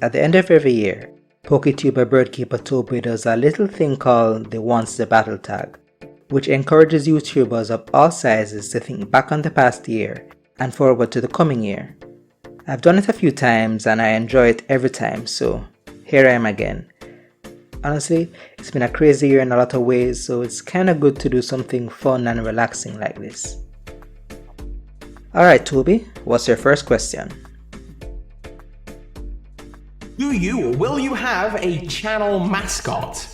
At the end of every year, PokeTuber Birdkeeper Toby does a little thing called the Once the Battle tag, which encourages YouTubers of all sizes to think back on the past year and forward to the coming year. I've done it a few times and I enjoy it every time, so here I am again. Honestly, it's been a crazy year in a lot of ways, so it's kinda good to do something fun and relaxing like this. Alright Toby, what's your first question? Do you or will you have a channel mascot?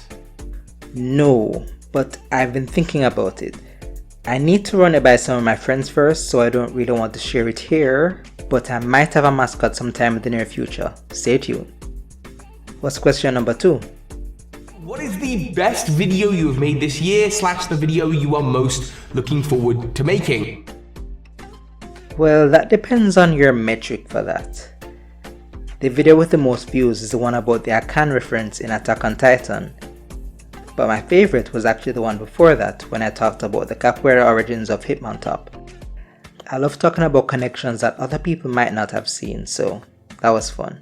No, but I've been thinking about it. I need to run it by some of my friends first, so I don't really want to share it here, but I might have a mascot sometime in the near future. Stay tuned. What's question number 2? What is the best video you have made this year / the video you are most looking forward to making? Well, that depends on your metric for that. The video with the most views is the one about the Akan reference in Attack on Titan. But my favorite was actually the one before that, when I talked about the capoeira origins of Hitmontop. I love talking about connections that other people might not have seen, so that was fun.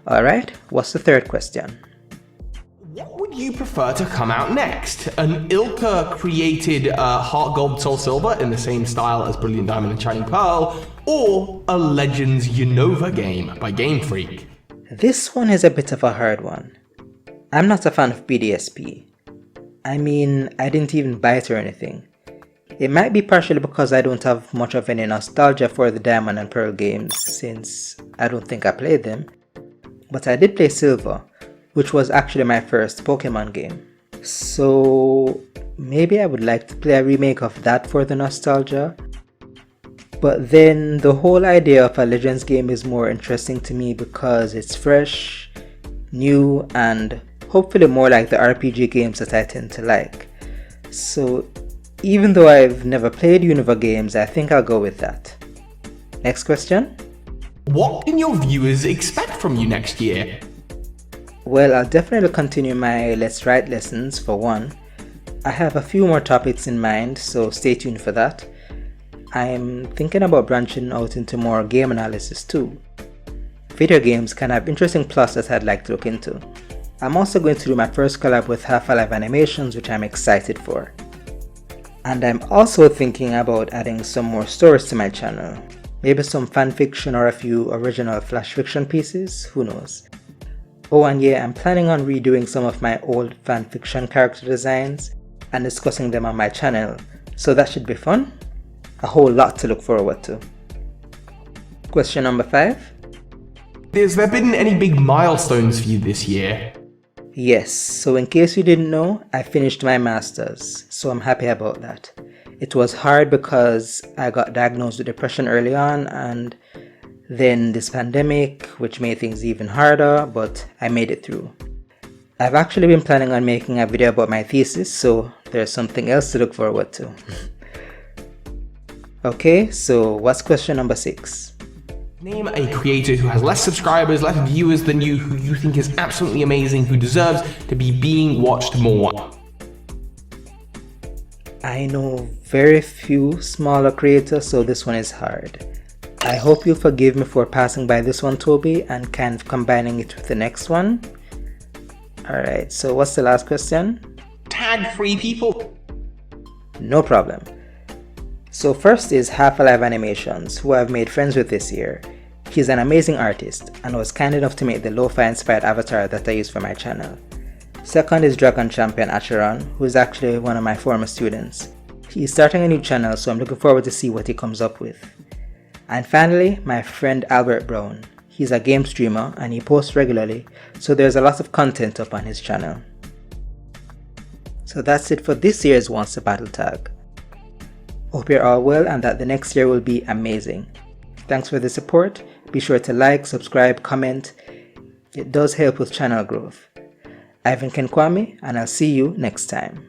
Alright, what's the third question? What would you prefer to come out next? An Ilka created Heart Gold Soul Silver in the same style as Brilliant Diamond and Shining Pearl, or a Legends Unova game by Game Freak? This one is a bit of a hard one. I'm not a fan of BDSP. I mean, I didn't even buy it or anything. It might be partially because I don't have much of any nostalgia for the Diamond and Pearl games, since I don't think I played them. But I did play Silver, which was actually my first Pokemon game. So maybe I would like to play a remake of that for the nostalgia. But then the whole idea of a Legends game is more interesting to me because it's fresh, new, and hopefully more like the RPG games that I tend to like. So even though I've never played Unova games, I think I'll go with that. Next question? What can your viewers expect from you next year? Well, I'll definitely continue my Let's Write lessons for one. I have a few more topics in mind, so stay tuned for that. I'm thinking about branching out into more game analysis too. Video games can have interesting plots that I'd like to look into. I'm also going to do my first collab with Half-Alive Animations, which I'm excited for. And I'm also thinking about adding some more stories to my channel. Maybe some fanfiction or a few original flash fiction pieces, who knows. Oh, and yeah, I'm planning on redoing some of my old fanfiction character designs and discussing them on my channel, so that should be fun. A whole lot to look forward to. Question number 5. Has there been any big milestones for you this year? Yes, so in case you didn't know, I finished my master's, so I'm happy about that. It was hard because I got diagnosed with depression early on, and then this pandemic, which made things even harder, but I made it through. I've actually been planning on making a video about my thesis, so there's something else to look forward to. Okay, so what's question number 6? Name a creator who has less subscribers, less viewers than you, who you think is absolutely amazing, who deserves to be being watched more. I know very few smaller creators, so this one is hard. I hope you forgive me for passing by this one, Toby, and kind of combining it with the next one. Alright, so what's the last question? Tag 3 people. No problem. So first is Half-Alive Animations, who I've made friends with this year. He's an amazing artist and was kind enough to make the lo-fi inspired avatar that I use for my channel. Second is Dragon Champion Acheron, who is actually one of my former students. He's starting a new channel, so I'm looking forward to see what he comes up with. And finally, my friend Albert Brown. He's a game streamer and he posts regularly, so there's a lot of content up on his channel. So that's it for this year's Once the Battle tag. Hope you're all well and that the next year will be amazing. Thanks for the support. Be sure to like, subscribe, comment. It does help with channel growth. I've been Kwame and I'll see you next time.